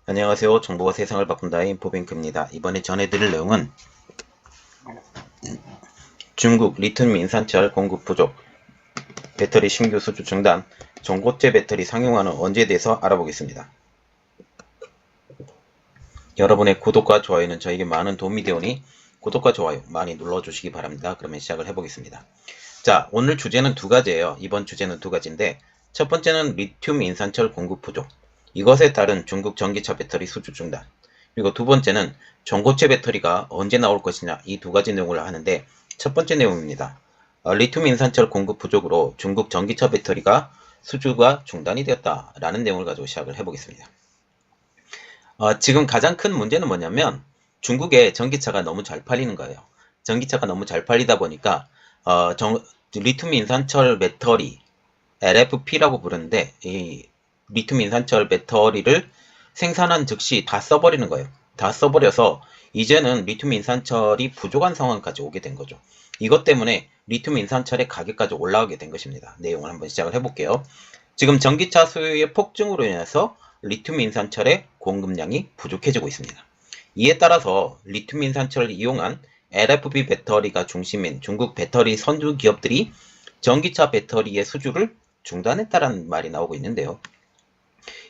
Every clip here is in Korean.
안녕하세요. 정보가 세상을 바꾼다의 인포뱅크입니다. 이번에 전해드릴 내용은 중국 리튬 인산철 공급 부족, 배터리 신규 수주 중단, 전고체 배터리 상용화는 언제에 대해서 알아보겠습니다. 여러분의 구독과 좋아요는 저에게 많은 도움이 되오니 구독과 좋아요 많이 눌러주시기 바랍니다. 그러면 시작을 해보겠습니다. 자, 오늘 주제는 두 가지예요. 이번 주제는 두 가지인데 첫 번째는 리튬 인산철 공급 부족, 이것에 따른 중국 전기차 배터리 수주 중단, 그리고 두 번째는 전고체 배터리가 언제 나올 것이냐, 이 두 가지 내용을 하는데 첫 번째 내용입니다. 리튬 인산철 공급 부족으로 중국 전기차 배터리가 수주가 중단이 되었다라는 내용을 가지고 시작을 해보겠습니다. 지금 가장 큰 문제는 뭐냐면 중국의 전기차가 너무 잘 팔리는 거예요. 전기차가 너무 잘 팔리다 보니까 리튬 인산철 배터리 LFP라고 부르는데 이 리튬 인산철 배터리를 생산한 즉시 다 써버리는 거예요. 다 써버려서 이제는 리튬 인산철이 부족한 상황까지 오게 된 거죠. 이것 때문에 리튬 인산철의 가격까지 올라가게 된 것입니다. 내용을 한번 시작을 해볼게요. 지금 전기차 수요의 폭증으로 인해서 리튬 인산철의 공급량이 부족해지고 있습니다. 이에 따라서 리튬 인산철을 이용한 LFP 배터리가 중심인 중국 배터리 선주 기업들이 전기차 배터리의 수주를 중단했다는 말이 나오고 있는데요.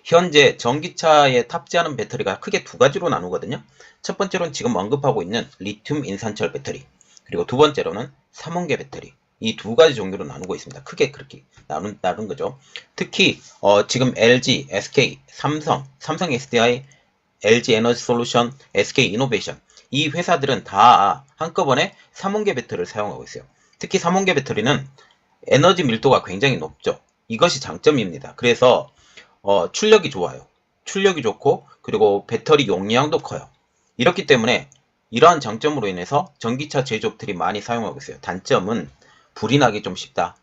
현재 전기차에 탑재하는 배터리가 크게 두 가지로 나누거든요. 첫 번째로는 지금 언급하고 있는 리튬 인산철 배터리, 그리고 두 번째로는 삼원계 배터리, 이 두 가지 종류로 나누고 있습니다. 크게 그렇게 나눈 거죠. 특히 지금 LG, SK, 삼성 SDI, LG 에너지 솔루션, SK 이노베이션, 이 회사들은 다 한꺼번에 삼원계 배터리를 사용하고 있어요. 특히 삼원계 배터리는 에너지 밀도가 굉장히 높죠. 이것이 장점입니다. 그래서 출력이 좋아요. 출력이 좋고 그리고 배터리 용량도 커요. 이렇기 때문에 이러한 장점으로 인해서 전기차 제조업들이 많이 사용하고 있어요. 단점은 불이 나기 좀 쉽다.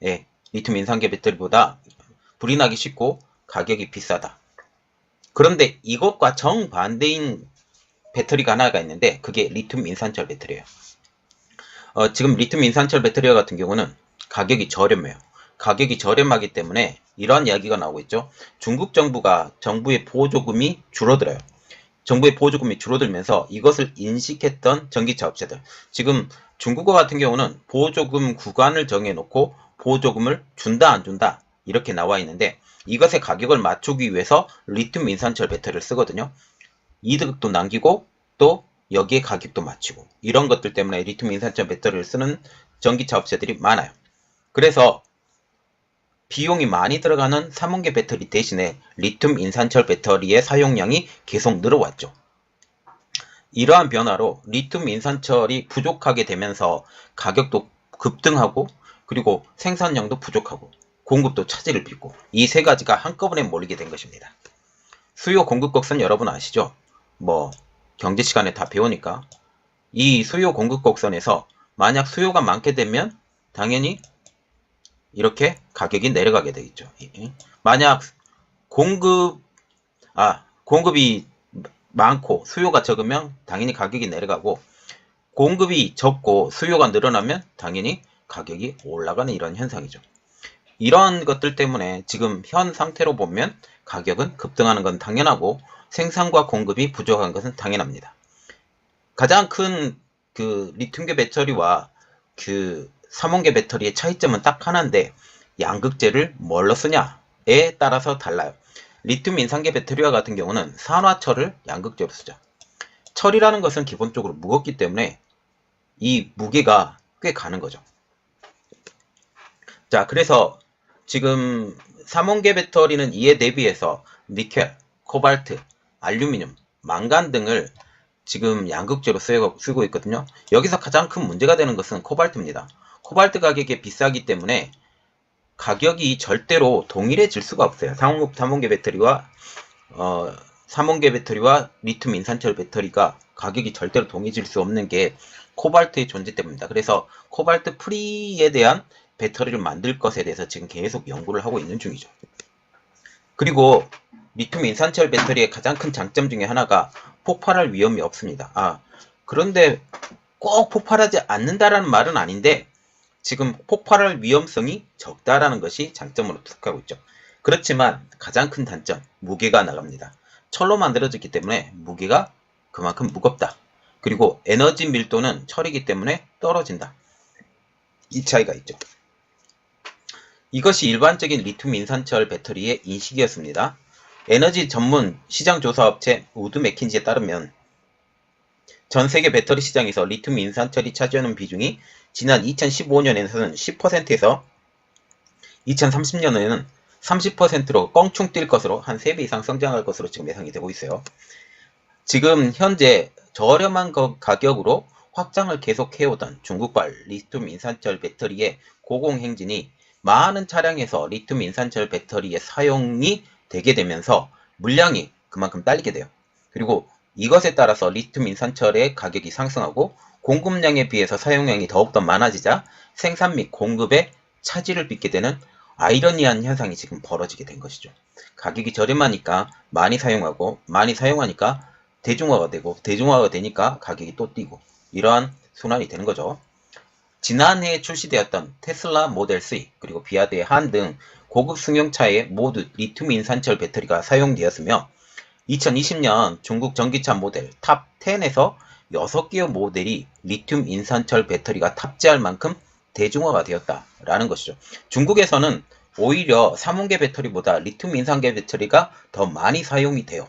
예, 리튬 인산계 배터리보다 불이 나기 쉽고 가격이 비싸다. 그런데 이것과 정반대인 배터리가 하나가 있는데 그게 리튬 인산철 배터리예요. 지금 리튬 인산철 배터리 같은 경우는 가격이 저렴해요. 가격이 저렴하기 때문에 이러한 이야기가 나오고 있죠. 중국 정부의 보조금이 줄어들어요. 정부의 보조금이 줄어들면서 이것을 인식했던 전기차 업체들, 지금 중국어 같은 경우는 보조금 구간을 정해놓고 보조금을 준다 안 준다 이렇게 나와 있는데 이것의 가격을 맞추기 위해서 리튬 인산철 배터리를 쓰거든요. 이득도 남기고 또 여기에 가격도 맞추고, 이런 것들 때문에 리튬 인산철 배터리를 쓰는 전기차 업체들이 많아요. 그래서 비용이 많이 들어가는 삼원계 배터리 대신에 리튬 인산철 배터리의 사용량이 계속 늘어왔죠. 이러한 변화로 리튬 인산철이 부족하게 되면서 가격도 급등하고 그리고 생산량도 부족하고 공급도 차질을 빚고, 이 세 가지가 한꺼번에 몰리게 된 것입니다. 수요 공급 곡선 여러분 아시죠? 뭐 경제 시간에 다 배우니까. 이 수요 공급 곡선에서 만약 수요가 많게 되면 당연히 이렇게 가격이 내려가게 되겠죠. 만약 공급이 많고 수요가 적으면 당연히 가격이 내려가고, 공급이 적고 수요가 늘어나면 당연히 가격이 올라가는 이런 현상이죠. 이런 것들 때문에 지금 현 상태로 보면 가격은 급등하는 건 당연하고 생산과 공급이 부족한 것은 당연합니다. 가장 큰 그 리튬계 배터리와 그 삼원계 배터리의 차이점은 딱 하나인데 양극재를 뭘로 쓰냐에 따라서 달라요. 리튬 인산계 배터리와 같은 경우는 산화철을 양극재로 쓰죠. 철이라는 것은 기본적으로 무겁기 때문에 이 무게가 꽤 가는 거죠. 자, 그래서 지금 삼원계 배터리는 이에 대비해서 니켈, 코발트, 알루미늄, 망간 등을 지금 양극재로 쓰고 있거든요. 여기서 가장 큰 문제가 되는 것은 코발트입니다. 코발트 가격이 비싸기 때문에 가격이 절대로 동일해질 수가 없어요. 삼원계 배터리와 리튬 인산철 배터리가 가격이 절대로 동일해질 수 없는 게 코발트의 존재 때문입니다. 그래서 코발트 프리에 대한 배터리를 만들 것에 대해서 지금 계속 연구를 하고 있는 중이죠. 그리고 리튬 인산철 배터리의 가장 큰 장점 중에 하나가 폭발할 위험이 없습니다. 그런데 꼭 폭발하지 않는다라는 말은 아닌데 지금 폭발할 위험성이 적다라는 것이 장점으로 툭하고 있죠. 그렇지만 가장 큰 단점, 무게가 나갑니다. 철로 만들어졌기 때문에 무게가 그만큼 무겁다. 그리고 에너지 밀도는 철이기 때문에 떨어진다. 이 차이가 있죠. 이것이 일반적인 리튬 인산철 배터리의 인식이었습니다. 에너지 전문 시장 조사 업체 우드 맥킨지에 따르면 전 세계 배터리 시장에서 리튬 인산철이 차지하는 비중이 지난 2015년에는 10%에서 2030년에는 30%로 껑충 뛸 것으로 한 3배 이상 성장할 것으로 지금 예상이 되고 있어요. 지금 현재 저렴한 가격으로 확장을 계속해오던 중국발 리튬 인산철 배터리의 고공행진이 많은 차량에서 리튬 인산철 배터리의 사용이 되게 되면서 물량이 그만큼 딸리게 돼요. 그리고 이것에 따라서 리튬 인산철의 가격이 상승하고 공급량에 비해서 사용량이 더욱더 많아지자 생산 및 공급에 차질을 빚게 되는 아이러니한 현상이 지금 벌어지게 된 것이죠. 가격이 저렴하니까 많이 사용하고 많이 사용하니까 대중화가 되고 대중화가 되니까 가격이 또 뛰고 이러한 순환이 되는 거죠. 지난해 출시되었던 테슬라 모델 3 그리고 비아드의 한 등 고급 승용차에 모두 리튬 인산철 배터리가 사용되었으며 2020년 중국 전기차 모델 탑 10에서 6개의 모델이 리튬 인산철 배터리가 탑재할 만큼 대중화가 되었다라는 것이죠. 중국에서는 오히려 삼원계 배터리보다 리튬 인산계 배터리가 더 많이 사용이 돼요.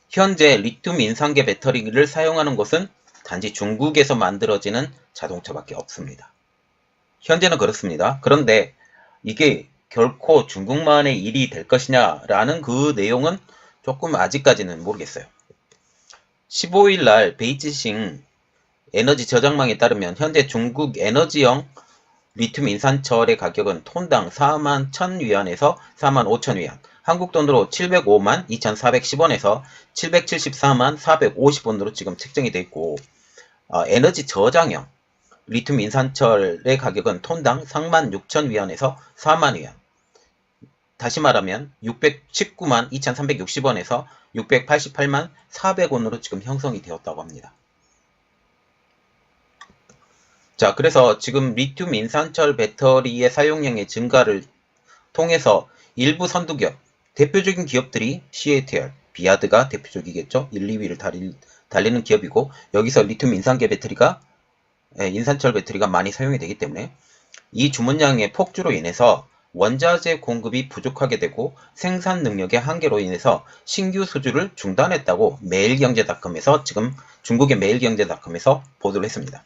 현재 리튬 인산계 배터리를 사용하는 곳은 단지 중국에서 만들어지는 자동차밖에 없습니다. 현재는 그렇습니다. 그런데 이게 결코 중국만의 일이 될 것이냐라는 그 내용은 조금 아직까지는 모르겠어요. 15일 날 베이지싱 에너지 저장망에 따르면 현재 중국 에너지형 리튬 인산철의 가격은 톤당 41,000위안에서 45,000위안, 한국 돈으로 705만 2,410원에서 774만 450원으로 지금 책정이 되어 있고, 에너지 저장형 리튬 인산철의 가격은 톤당 36,000위안에서 4만위안. 다시 말하면 619만 2,360원에서 688만 400원으로 지금 형성이 되었다고 합니다. 자, 그래서 지금 리튬 인산철 배터리의 사용량의 증가를 통해서 일부 선두기업, 대표적인 기업들이 CATL, 비아드가 대표적이겠죠. 1, 2위를 달리는 기업이고 여기서 리튬 인산계 배터리가 인산철 배터리가 많이 사용이 되기 때문에 이 주문량의 폭주로 인해서 원자재 공급이 부족하게 되고 생산 능력의 한계로 인해서 신규 수주를 중단했다고 매일경제닷컴에서 지금 중국의 매일경제닷컴에서 보도를 했습니다.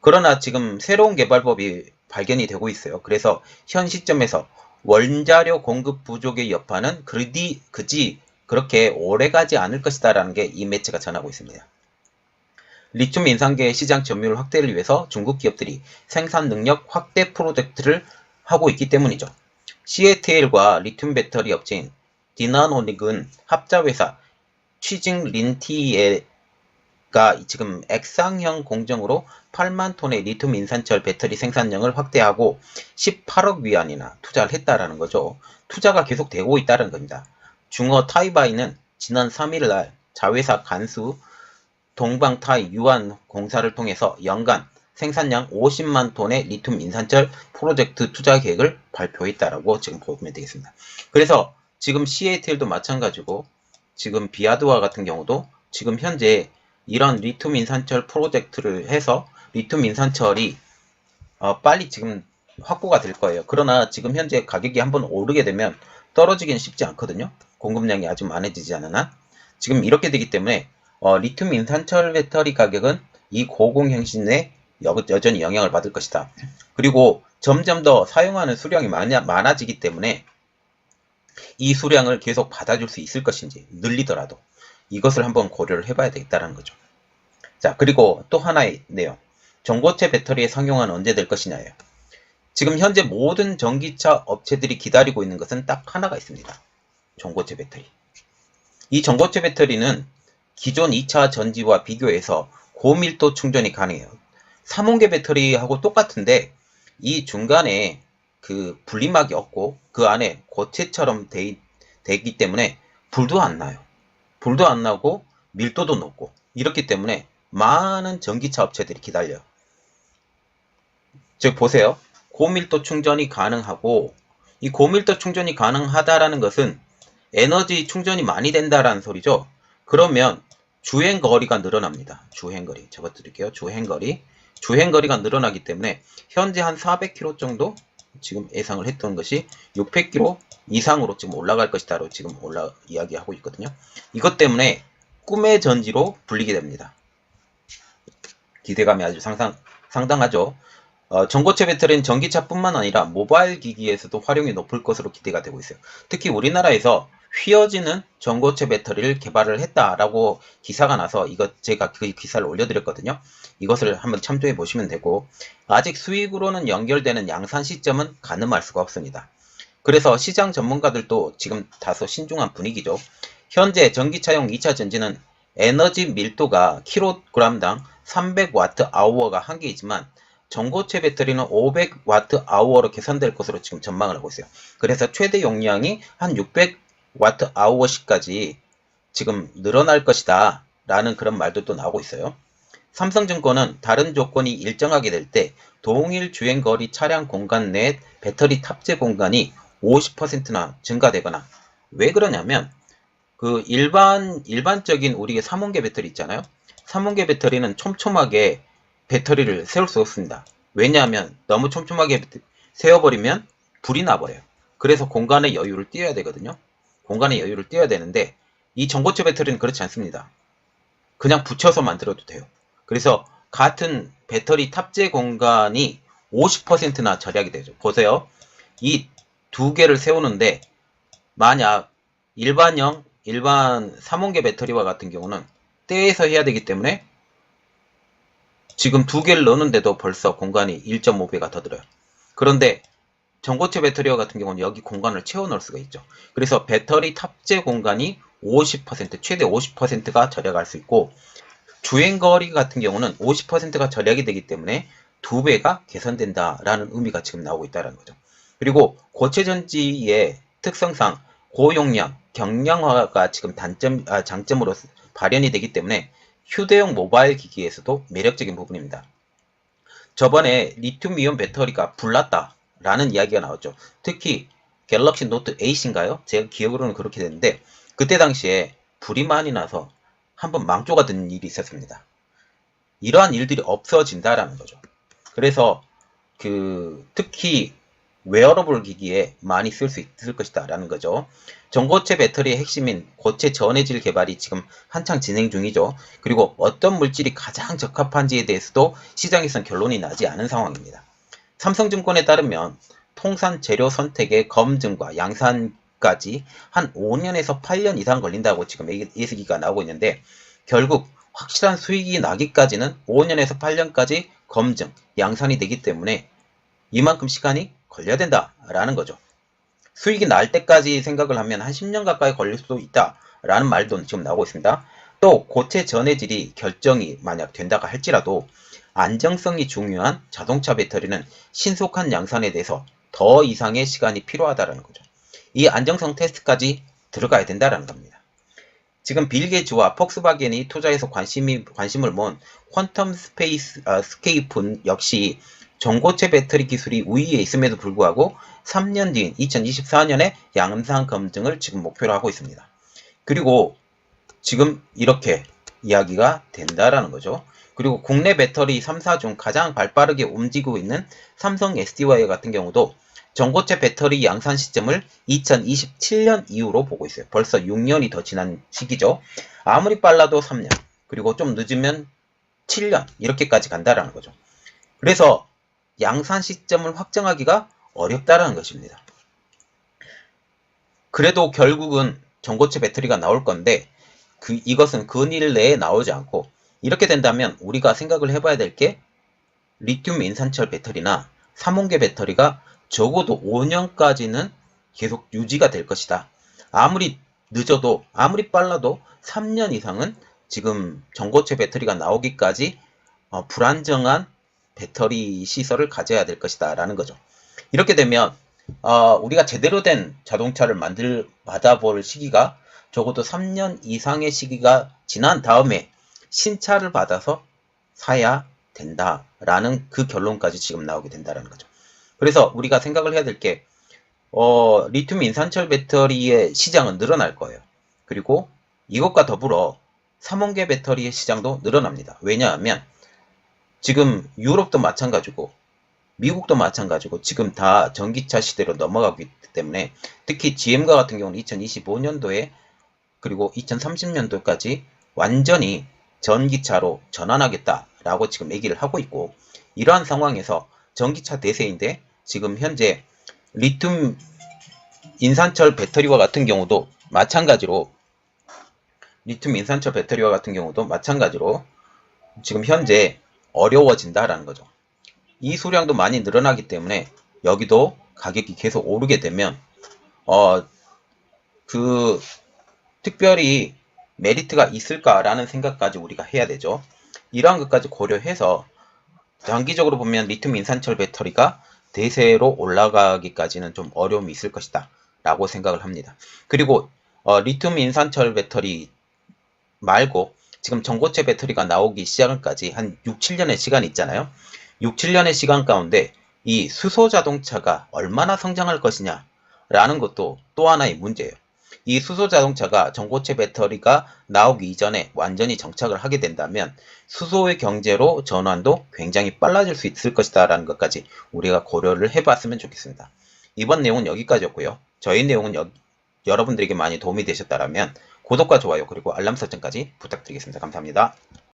그러나 지금 새로운 개발법이 발견이 되고 있어요. 그래서 현 시점에서 원자료 공급 부족의 여파는 그지 그렇게 오래가지 않을 것이다 라는 게 이 매체가 전하고 있습니다. 리튬 인산계 시장 점유율 확대를 위해서 중국 기업들이 생산 능력 확대 프로젝트를 하고 있기 때문이죠. CATL과 리튬 배터리 업체인 디나노닉은 합자회사 취징린티에가 지금 액상형 공정으로 8만 톤의 리튬 인산철 배터리 생산량을 확대하고 18억 위안이나 투자를 했다라는 거죠. 투자가 계속 되고 있다는 겁니다. 중어 타이바이는 지난 3일 날 자회사 간수 동방타이 유한 공사를 통해서 연간 생산량 50만 톤의 리튬 인산철 프로젝트 투자 계획을 발표했다라고 지금 보면 되겠습니다. 그래서 지금 CATL도 마찬가지고 지금 비아드와 같은 경우도 지금 현재 이런 리튬 인산철 프로젝트를 해서 리튬 인산철이 빨리 지금 확보가 될 거예요. 그러나 지금 현재 가격이 한번 오르게 되면 떨어지기는 쉽지 않거든요. 공급량이 아주 많아지지 않은 한. 지금 이렇게 되기 때문에 리튬 인산철 배터리 가격은 이 고공행진에 여전히 영향을 받을 것이다. 그리고 점점 더 사용하는 수량이 많아지기 때문에 이 수량을 계속 받아줄 수 있을 것인지 늘리더라도 이것을 한번 고려를 해봐야 되겠다는 거죠. 자, 그리고 또 하나의 내용. 전고체 배터리의 상용화는 언제 될 것이냐예요. 지금 현재 모든 전기차 업체들이 기다리고 있는 것은 딱 하나가 있습니다. 전고체 배터리. 이 전고체 배터리는 기존 2차 전지와 비교해서 고밀도 충전이 가능해요. 3원계 배터리하고 똑같은데 이 중간에 그 분리막이 없고 그 안에 고체처럼 되기 때문에 불도 안 나요. 불도 안 나고 밀도도 높고 이렇기 때문에 많은 전기차 업체들이 기다려요. 즉 보세요. 고밀도 충전이 가능하고 이 고밀도 충전이 가능하다라는 것은 에너지 충전이 많이 된다라는 소리죠. 그러면 주행거리가 늘어납니다. 주행거리 적어드릴게요. 주행거리가 늘어나기 때문에 현재 한 400km 정도 지금 예상을 했던 것이 600km 이상으로 지금 올라갈 것이다로 지금 이야기하고 있거든요. 이것 때문에 꿈의 전지로 불리게 됩니다. 기대감이 아주 상당하죠. 전고체 배터리는 전기차뿐만 아니라 모바일 기기에서도 활용이 높을 것으로 기대가 되고 있어요. 특히 우리나라에서 휘어지는 전고체 배터리를 개발을 했다라고 기사가 나서 제가 그 기사를 올려드렸거든요. 이것을 한번 참조해 보시면 되고, 아직 수익으로는 연결되는 양산 시점은 가늠할 수가 없습니다. 그래서 시장 전문가들도 지금 다소 신중한 분위기죠. 현재 전기차용 2차 전지는 에너지 밀도가 킬로그램당 300Wh가 한계이지만 전고체 배터리는 500Wh로 개선될 것으로 지금 전망을 하고 있어요. 그래서 최대 용량이 한 600Wh까지 지금 늘어날 것이다 라는 그런 말도 나오고 있어요. 삼성증권은 다른 조건이 일정하게 될 때 동일 주행거리 차량 공간 내 배터리 탑재 공간이 50%나 증가되거나, 왜 그러냐면 그 일반적인 우리의 삼원계 배터리 있잖아요. 삼원계 배터리는 촘촘하게 배터리를 세울 수 없습니다. 왜냐하면 너무 촘촘하게 세워버리면 불이 나버려요. 그래서 공간의 여유를 띄워야 되거든요. 공간의 여유를 띄워야 되는데 이 전고체 배터리는 그렇지 않습니다. 그냥 붙여서 만들어도 돼요. 그래서 같은 배터리 탑재 공간이 50%나 절약이 되죠. 보세요. 이 두 개를 세우는데 만약 일반 삼원계 배터리와 같은 경우는 떼에서 해야 되기 때문에 지금 두 개를 넣는데도 벌써 공간이 1.5배가 더 들어요. 그런데 전고체 배터리와 같은 경우는 여기 공간을 채워 넣을 수가 있죠. 그래서 배터리 탑재 공간이 50%, 최대 50%가 절약할 수 있고, 주행거리 같은 경우는 50%가 절약이 되기 때문에 2배가 개선된다라는 의미가 지금 나오고 있다는 거죠. 그리고 고체전지의 특성상 고용량, 경량화가 지금 장점으로 발현이 되기 때문에 휴대용 모바일 기기에서도 매력적인 부분입니다. 저번에 리튬이온 배터리가 불났다라는 이야기가 나왔죠. 특히 갤럭시 노트 8인가요? 제가 기억으로는 그렇게 됐는데, 그때 당시에 불이 많이 나서 한번 망조가 된 일이 있었습니다. 이러한 일들이 없어진다라는 거죠. 그래서 특히 웨어러블 기기에 많이 쓸 수 있을 것이다 라는 거죠. 전고체 배터리의 핵심인 고체 전해질 개발이 지금 한창 진행 중이죠. 그리고 어떤 물질이 가장 적합한지에 대해서도 시장에선 결론이 나지 않은 상황입니다. 삼성증권에 따르면 통산 재료 선택의 검증과 양산까지 한 5년에서 8년 이상 걸린다고 지금 예측이 나오고 있는데, 결국 확실한 수익이 나기까지는 5년에서 8년까지 검증, 양산이 되기 때문에 이만큼 시간이 걸려야 된다라는 거죠. 수익이 날 때까지 생각을 하면 한 10년 가까이 걸릴 수도 있다라는 말도 지금 나오고 있습니다. 또 고체 전해질이 결정이 만약 된다고 할지라도 안정성이 중요한 자동차 배터리는 신속한 양산에 대해서 더 이상의 시간이 필요하다는 거죠. 이 안정성 테스트까지 들어가야 된다는 겁니다. 지금 빌 게이츠와 폭스바겐이 투자해서 관심을 모은 퀀텀 스케이프는 역시 전고체 배터리 기술이 우위에 있음에도 불구하고 3년 뒤인 2024년에 양산 검증을 지금 목표로 하고 있습니다. 그리고 지금 이렇게 이야기가 된다라는 거죠. 그리고 국내 배터리 3사 중 가장 발빠르게 움직이고 있는 삼성 SDI 같은 경우도 전고체 배터리 양산 시점을 2027년 이후로 보고 있어요. 벌써 6년이 더 지난 시기죠. 아무리 빨라도 3년, 그리고 좀 늦으면 7년 이렇게까지 간다라는 거죠. 그래서 양산 시점을 확정하기가 어렵다라는 것입니다. 그래도 결국은 전고체 배터리가 나올 건데 이것은 근일 내에 나오지 않고, 이렇게 된다면 우리가 생각을 해봐야 될 게 리튬 인산철 배터리나 삼원계 배터리가 적어도 5년까지는 계속 유지가 될 것이다. 아무리 늦어도 아무리 빨라도 3년 이상은 지금 전고체 배터리가 나오기까지 불안정한 배터리 시설을 가져야 될 것이다 라는 거죠. 이렇게 되면 우리가 제대로 된 자동차를 받아볼 시기가 적어도 3년 이상의 시기가 지난 다음에 신차를 받아서 사야 된다라는 그 결론까지 지금 나오게 된다는 거죠. 그래서 우리가 생각을 해야 될 게 리튬 인산철 배터리의 시장은 늘어날 거예요. 그리고 이것과 더불어 삼원계 배터리의 시장도 늘어납니다. 왜냐하면 지금 유럽도 마찬가지고 미국도 마찬가지고 지금 다 전기차 시대로 넘어가고 있기 때문에 특히 GM과 같은 경우는 2025년도에 그리고 2030년도까지 완전히 전기차로 전환하겠다라고 지금 얘기를 하고 있고, 이러한 상황에서 전기차 대세인데 지금 현재 리튬 인산철 배터리와 같은 경우도 마찬가지로 리튬 인산철 배터리와 같은 경우도 마찬가지로 지금 현재 어려워진다라는 거죠. 이 수량도 많이 늘어나기 때문에 여기도 가격이 계속 오르게 되면 그 특별히 메리트가 있을까라는 생각까지 우리가 해야 되죠. 이러한 것까지 고려해서 장기적으로 보면 리튬 인산철 배터리가 대세로 올라가기까지는 좀 어려움이 있을 것이다 라고 생각을 합니다. 그리고 리튬 인산철 배터리 말고 지금 전고체 배터리가 나오기 시작까지 한 6, 7년의 시간이 있잖아요. 6, 7년의 시간 가운데 이 수소 자동차가 얼마나 성장할 것이냐 라는 것도 또 하나의 문제예요. 이 수소 자동차가 전고체 배터리가 나오기 이전에 완전히 정착을 하게 된다면 수소의 경제로 전환도 굉장히 빨라질 수 있을 것이다 라는 것까지 우리가 고려를 해봤으면 좋겠습니다. 이번 내용은 여기까지였고요. 저희 내용은 여러분들에게 많이 도움이 되셨다면 구독과 좋아요 그리고 알람 설정까지 부탁드리겠습니다. 감사합니다.